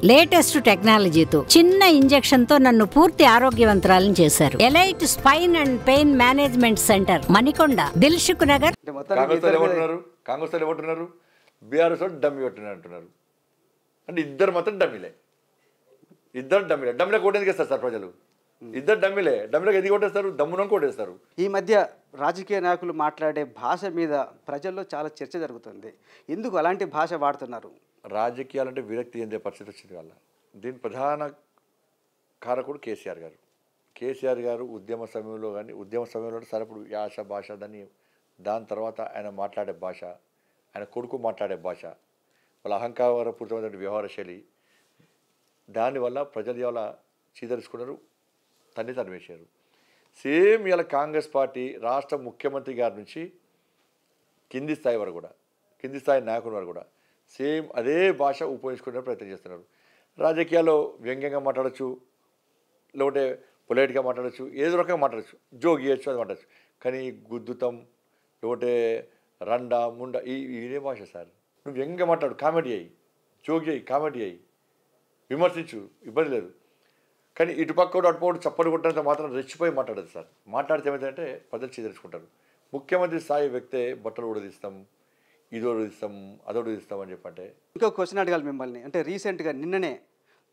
Latest టెక్నాలజీతో చిన్న injection తో నన్ను పూర్తి ఆరోగ్యవంతురాలను చేశారు. Elite spine and pain management centre, Manikonda, Dilsukhnagar. Congress ఏమంటున్నారు? బీఆర్ఎస్ డమ్మి కొట్టినారు అంటున్నారు. అంటే ఇద్దరు మాత్రం డమ్మిలే. డమ్మిలో కోటేందుకు వేస్తారు సార్ ప్రజలు? ఇద్దరు డమ్మిలోకి ఎదిగి కొట్టేస్తారు, దమ్మున కొట్టేస్తారు. ఈ మధ్య రాజకీయ నాయకులు మాట్లాడే భాష మీద ప్రజల్లో చాలా చర్చ జరుగుతుంది. ఎందుకు అలాంటి భాష వాడుతున్నారు? రాజకీయాలంటే విరక్తి చెందే పరిస్థితి వచ్చింది వాళ్ళ. దీని ప్రధాన కారకుడు కేసీఆర్ గారు ఉద్యమ సమయంలో సరే ఇప్పుడు యాస భాష దాని తర్వాత ఆయన మాట్లాడే భాష, ఆయన కొడుకు మాట్లాడే భాష, వాళ్ళ అహంకారపూరితమైన వ్యవహార శైలి, దానివల్ల ప్రజలు ఇవాళ చీదరించుకున్నారు, తరిమేశారు. సేమ్ ఇవాళ కాంగ్రెస్ పార్టీ రాష్ట్ర ముఖ్యమంత్రి గారి నుంచి కింది స్థాయి వరకు కూడా, కింది స్థాయి నాయకుల వరకు కూడా సేమ్ అదే భాష ఉపయోగించుకునే ప్రయత్నం చేస్తున్నారు. రాజకీయాల్లో వ్యంగ్యంగా మాట్లాడచ్చు, లేకుంటే పొలైట్గా మాట్లాడచ్చు, ఏదో రకంగా మాట్లాడచ్చు, జోక్ చేయొచ్చు, అది మాట్లాడచ్చు. కానీ గుద్దుతం, లేకుంటే రండా ముండ ఇదే భాష సార్. నువ్వు వ్యంగ్యంగా మాట్లాడు, కామెడీ అయ్యి, జోక్ చేయి, కామెడీ అయ్యి, విమర్శించు, ఇబ్బంది లేదు. కానీ ఇటుపక్కడు అటుపక్కడు చప్పలు కొట్టినంత మాత్రం రెచ్చిపోయి మాట్లాడదు సార్. మాట్లాడితే ఏమైందంటే ప్రజలు చీదరించుకుంటారు. ముఖ్యమంత్రి స్థాయి వ్యక్తే బట్టలు ఉడదీస్తాం, ఇదోడిస్తాం, అదోడిస్తాం అని చెప్పంటే. ఇంకో క్వశ్చన్ అడగాలి మిమ్మల్ని. అంటే రీసెంట్గా నిన్ననే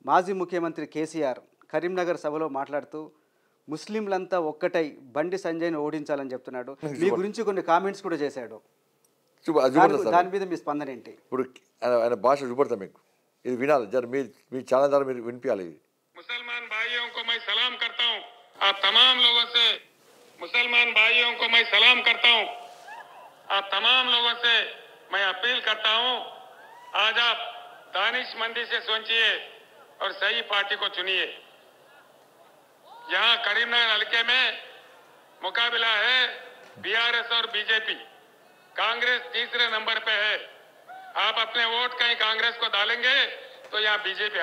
మాజీ ముఖ్యమంత్రి కేసీఆర్ కరీంనగర్ సభలో మాట్లాడుతూ ముస్లింలంతా ఒక్కటై బండి సంజయ్ని ఓడించాలని చెప్తున్నాడు. మీ గురించి కొన్ని కామెంట్స్ కూడా చేశాడు. దాని మీద మీ స్పందన ఏంటి? ఇప్పుడు ఆయన భాష చూపడతా మీకు, ఇది వినాలి జర, మీ ఛానల్ ద్వారా మీరు వినిపించాలి. ఇది मुसलमान भाइयों को मैं सलाम करता हूं, आप तमाम लोगों से मुसलमान भाइयों को मैं सलाम करता हूं, आप तमाम लोगों से मैं अपील करता हूं, आज आप दानिशमंदी से सोचिए और सही पार्टी को चुनिए. यहां करीमनगर हल्के में मुकाबला है बीआरएस और बीजेपी. कांग्रेस तीसरे नंबर पे है. आप अपने वोट कहीं कांग्रेस को डालेंगे तो यहाँ बीजेपी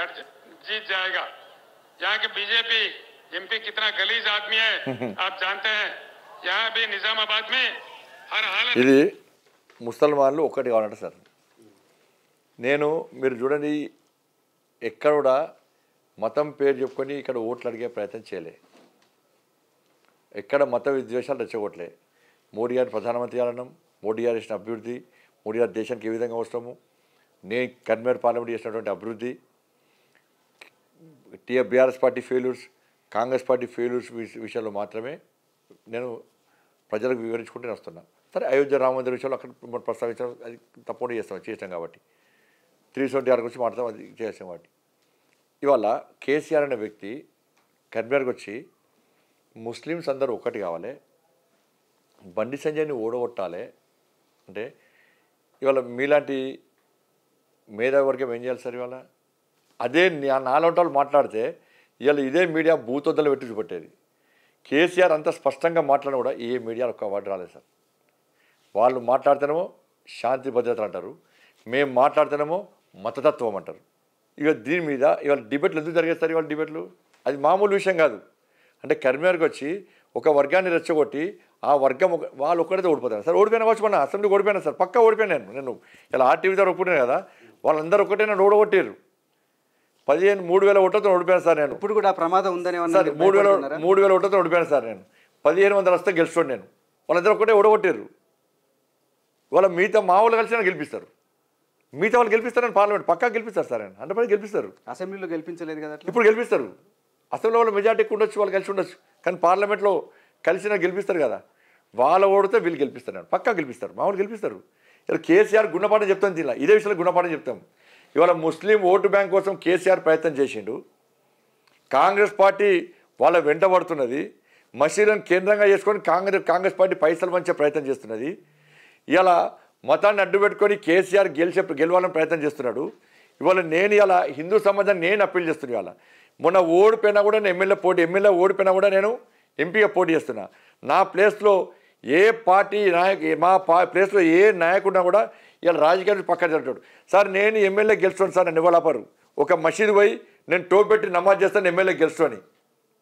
जीत जाएगा. यहाँ के बीजेपी एमपी कितना गलीज आदमी है आप जानते हैं. यहाँ भी निजामाबाद में हर हालत ఇది ముసల్మాన్లు ఒక్కటి కావాలంట సార్. మీరు చూడండి, ఎక్కడ కూడా మతం పేరు చెప్పుకొని ఇక్కడ ఓట్లు అడిగే ప్రయత్నం చేయలే, ఎక్కడ మత విద్వేషాలు రెచ్చగొట్టలే. మోడీ గారిని ప్రధానమంత్రి అన్నాం, మోడీ గారు చేసిన అభివృద్ధి, మోడీ గారి దేశానికి ఏ విధంగా వస్తాము, నేను కన్వీనర్ పార్లమెంట్ చేసినటువంటి అభివృద్ధి, BRS party failures, Congress party failures విషయాల్లో మాత్రమే నేను ప్రజలకు వివరించుకుంటూ వస్తున్నా. సరే, అయోధ్య రామ మందిర విషయంలో అక్కడ ప్రస్తావించడం అది తప్పకుండా చేస్తాం కాబట్టి 376 గురించి మాట్లాడతాం, అది చేస్తాం కాబట్టి. ఇవాళ కేసీఆర్ అనే వ్యక్తి కన్వీనర్కి వచ్చి ముస్లిమ్స్ అందరూ ఒక్కటి కావాలి, బండి సంజయ్ని ఓడగొట్టాలి అంటే ఇవాళ మీలాంటి మేధావర్గం ఏం చేయాలి సార్? ఇవాళ అదే నాలుగు మాట్లాడితే ఇవాళ ఇదే మీడియా భూతొద్దలు పెట్టి చూపెట్టేది. కేసీఆర్ అంత స్పష్టంగా మాట్లాడినా కూడా ఏ మీడియాలో ఒక్క వర్డ్ రాలేదు సార్. వాళ్ళు మాట్లాడితేనేమో శాంతి భద్రతలు అంటారు, మేము మాట్లాడితేనేమో మతతత్వం అంటారు. ఇక దీని మీద ఇవాళ డిబేట్లు ఎందుకు జరిగేస్తారు? ఇవాళ డిబేట్లు అది మామూలు విషయం కాదు. అంటే కరీంనగర్కి వచ్చి ఒక వర్గాన్ని రెచ్చగొట్టి ఆ వర్గం వాళ్ళు ఒక్కడైతే ఓడిపోతారు సార్. ఓడిపోయినా కావచ్చు, మన అసెంబ్లీకి ఓడిపోయినా సార్, పక్కా ఓడిపోయాను నేను. ఇలా ఆర్టీవీ ద్వారా ఒప్పుకున్నాను కదా, వాళ్ళందరూ ఒకటే నన్ను ఓడగొట్టారు. 3,000 ఓట్లతో ఓడిపోయాను సార్ నేను. ఇప్పుడు కూడా ప్రమాదం ఉందని సార్ 3,000 ఓట్లతో ఓడిపోయాను సార్ నేను. 1,500 వస్తే గెలుచుకోండి నేను. వాళ్ళందరూ ఒకటే ఓడగొట్టారు. వాళ్ళ మిగతా మా వాళ్ళు కలిసి గెలిపిస్తారు, మిగతా వాళ్ళు గెలిపిస్తారని పార్లమెంట్ పక్కా గెలిపిస్తారు సార్. ఆయన 100% గెలిపిస్తారు. అసెంబ్లీలో గెలిపించలేదు కదా, ఇప్పుడు గెలిపిస్తారు. అసెంబ్లీలో వాళ్ళు మెజార్టీ ఉండొచ్చు, వాళ్ళు కలిసి ఉండొచ్చు, కానీ పార్లమెంట్లో కలిసిన గెలిపిస్తారు కదా. వాళ్ళ ఓడితే వీళ్ళు గెలిపిస్తారు, నేను పక్కా గెలిపిస్తారు, మా వాళ్ళు గెలిపిస్తారు. ఇలా కేసీఆర్ గుణపాఠం చెప్తాం, దీనిలో ఇదే విషయంలో గుణపాఠం చెప్తాం. ఇవాళ ముస్లిం ఓటు బ్యాంక్ కోసం కేసీఆర్ ప్రయత్నం చేసిండు, కాంగ్రెస్ పార్టీ వాళ్ళ వెంట పడుతున్నది, మసీదులను కేంద్రంగా చేసుకొని కాంగ్రెస్ పార్టీ పైసలు పంచే ప్రయత్నం చేస్తున్నది. ఇలా మతాన్ని అడ్డు పెట్టుకొని కేసీఆర్ గెలవాలని ప్రయత్నం చేస్తున్నాడు. ఇవాళ నేను ఇలా హిందూ సమాజాన్ని నేను అప్పీల్ చేస్తున్నాను. ఇవాళ మొన్న ఓడిపోయినా కూడా నేను ఎమ్మెల్యే ఓడిపోయినా కూడా నేను ఎంపీగా పోటీ చేస్తున్నా. నా ప్లేస్లో ఏ పార్టీ మా ప్లేస్లో ఏ నాయకుడినా కూడా ఇలా రాజకీయాలు పక్కన జరుగుతాడు సార్. నేను ఎమ్మెల్యే గెలుస్తాను సార్, నన్ను ఇవ్వలేపారు. ఒక మసీదు పోయి నేను టోపెట్టి నమాజ్ చేస్తాను, ఎమ్మెల్యే గెలుస్తాను.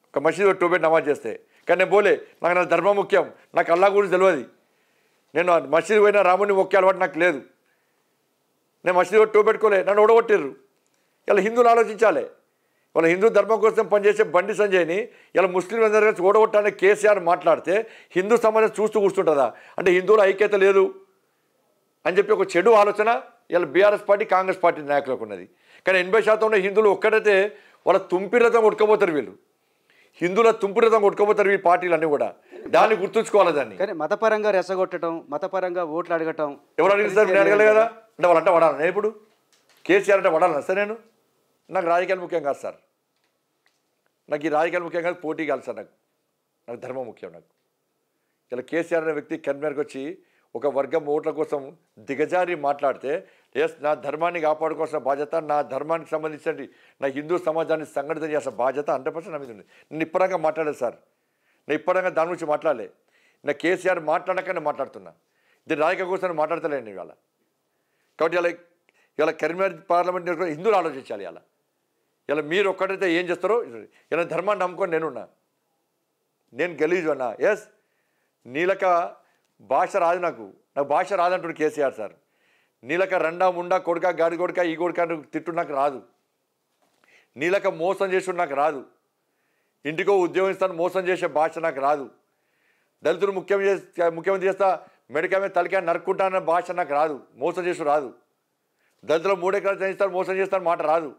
ఒక మసీదు టోపెట్టి నమాజ్ చేస్తే, కానీ నేను పోలే, నాకు నా ధర్మం ముఖ్యం, నాకు అల్లా గురించి తెలియదు. నేను మసీదు పోయినా రాముని మొక్కే అలవాటు నాకు లేదు. నేను మసీదు టోపెట్టుకోలే, నన్ను ఓడగొట్టారు. ఇలా హిందువులు ఆలోచించాలి. వాళ్ళ హిందూ ధర్మం కోసం పనిచేసే బండి సంజయ్ని ఇలా ముస్లింలందరూ కలిసి ఓడగొట్టాలని కేసీఆర్ మాట్లాడితే హిందూ సమాజం చూస్తూ కూర్చుంటుందా? అంటే హిందువుల ఐక్యత లేదు అని చెప్పి ఒక చెడు ఆలోచన ఇలా బీఆర్ఎస్ పార్టీ కాంగ్రెస్ పార్టీ నాయకులకు ఉన్నది. కానీ 80% హిందువులు ఒక్కడైతే వాళ్ళ తుంపిరతం కొట్టుకోపోతారు. వీళ్ళు హిందువుల తుంపిరతం కొట్టుకోపోతారు ఈ పార్టీలన్నీ కూడా. దాన్ని గుర్తుంచుకోవాలి. దాన్ని కానీ మతపరంగా రెచ్చగొట్టడం, మతపరంగా ఓట్లు అడగటం ఎవరు అడిగిస్తారు? నేను అడగలే కదా. అంటే వాళ్ళంటే పడాలి. నేను ఇప్పుడు కేసీఆర్ అంటే పడాలి సార్. నాకు రాజకీయాలు ముఖ్యం కాదు సార్. నాకు ఈ రాజకీయాలు ముఖ్యం కాదు, పోటీ కాదు సార్. నాకు ధర్మం ముఖ్యం. నాకు ఇలా కేసీఆర్ అనే వ్యక్తి కన్వీనర్కి వచ్చి ఒక వర్గం ఓట్ల కోసం దిగజారి మాట్లాడితే ఎస్ నా ధర్మాన్ని కాపాడుకోవాల్సిన బాధ్యత, నా ధర్మానికి సంబంధించిన నా హిందూ సమాజాన్ని సంఘటితం చేసిన బాధ్యత 100% నా మీద ఉంది. నేను ఇప్పటిదాకా మాట్లాడలేదు సార్. నేను ఇప్పటిదాకా దాని గురించి మాట్లాడలే. నా కేసీఆర్ మాట్లాడక నేను మాట్లాడుతున్నా. దీని రాజకీయ కోసం మాట్లాడతలేను ఇవాళ. కాబట్టి ఇలా కరీంనగర్ పార్లమెంట్ హిందువులు ఆలోచించాలి. ఇలా మీరు ఒక్కడైతే ఏం చేస్తారో ఇలా ధర్మాన్ని నమ్ముకొని నేనున్నా. నేను గలీజు అన్నా. ఎస్ నీలక భాష రాదు. నాకు భాష రాదంటుడు కేసీఆర్ సార్. నీలక రెండా ముండా కొడుక గాడి కొడుక ఈ కొడుక తిట్టు నాకు రాదు. నీలక మోసం చేసి నాకు ఇంటికో ఉద్యోగం ఇస్తాను మోసం చేసే భాష నాకు రాదు. దళితులు ముఖ్యమంత్రి చేస్తా మెడకాయ తలకాయ నరుక్కుంటానన్న భాష నాకు రాదు. మోసం చేసి రాదు. దళితులు 3 ఎకరాలు చేయిస్తారు మోసం చేస్తాను మాట రాదు.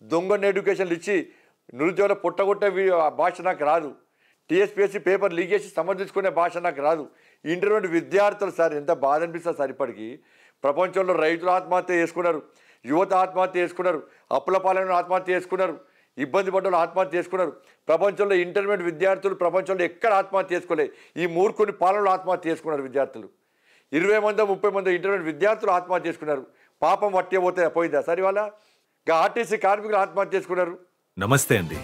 దొంగ ఎడ్యుకేషన్లు ఇచ్చి నిరుద్యోగుల పొట్టగొట్టే భాష నాకు రాదు. టీఎస్పీఎస్సీ పేపర్ లీక్ చేసి సమర్థించుకునే భాష నాకు రాదు. ఇంటర్మీడియట్ విద్యార్థులు సార్ ఎంత బాధ అనిపిస్తుంది సార్. ఇప్పటికీ ప్రపంచంలో రైతులు ఆత్మహత్య చేసుకున్నారు, యువత ఆత్మహత్య చేసుకున్నారు, అప్పుల పాలన ఆత్మహత్య చేసుకున్నారు, ఇబ్బంది పడ్డ ఆత్మహత్య చేసుకున్నారు. ప్రపంచంలో ఇంటర్మీడియట్ విద్యార్థులు ప్రపంచంలో ఎక్కడ ఆత్మహత్య చేసుకోలే. ఈ మూర్ఖుని పాలనలో ఆత్మహత్య చేసుకున్నారు విద్యార్థులు. 20 మంది 30 మంది ఇంటర్మీడియట్ విద్యార్థులు ఆత్మహత్య చేసుకున్నారు. పాపం వట్టే పోయిందా సార్? ఇవాళ ఆర్టీసీ కార్మికులు ఆత్మహత్య చేసుకున్నారు. నమస్తే అండి.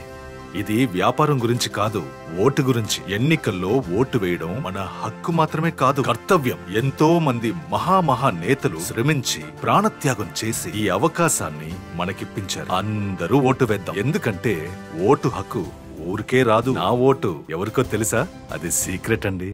ఇది వ్యాపారం గురించి కాదు, ఓటు గురించి. ఎన్నికల్లో ఓటు వేయడం మన హక్కు మాత్రమే కాదు, కర్తవ్యం. ఎంతో మంది మహా నేతలు శ్రమించి ప్రాణత్యాగం చేసి ఈ అవకాశాన్ని మనకిప్పించారు. అందరూ ఓటు వేద్దాం. ఎందుకంటే ఓటు హక్కు ఊరికే రాదు. నా ఓటు ఎవరికో తెలుసా? అది సీక్రెట్ అండి.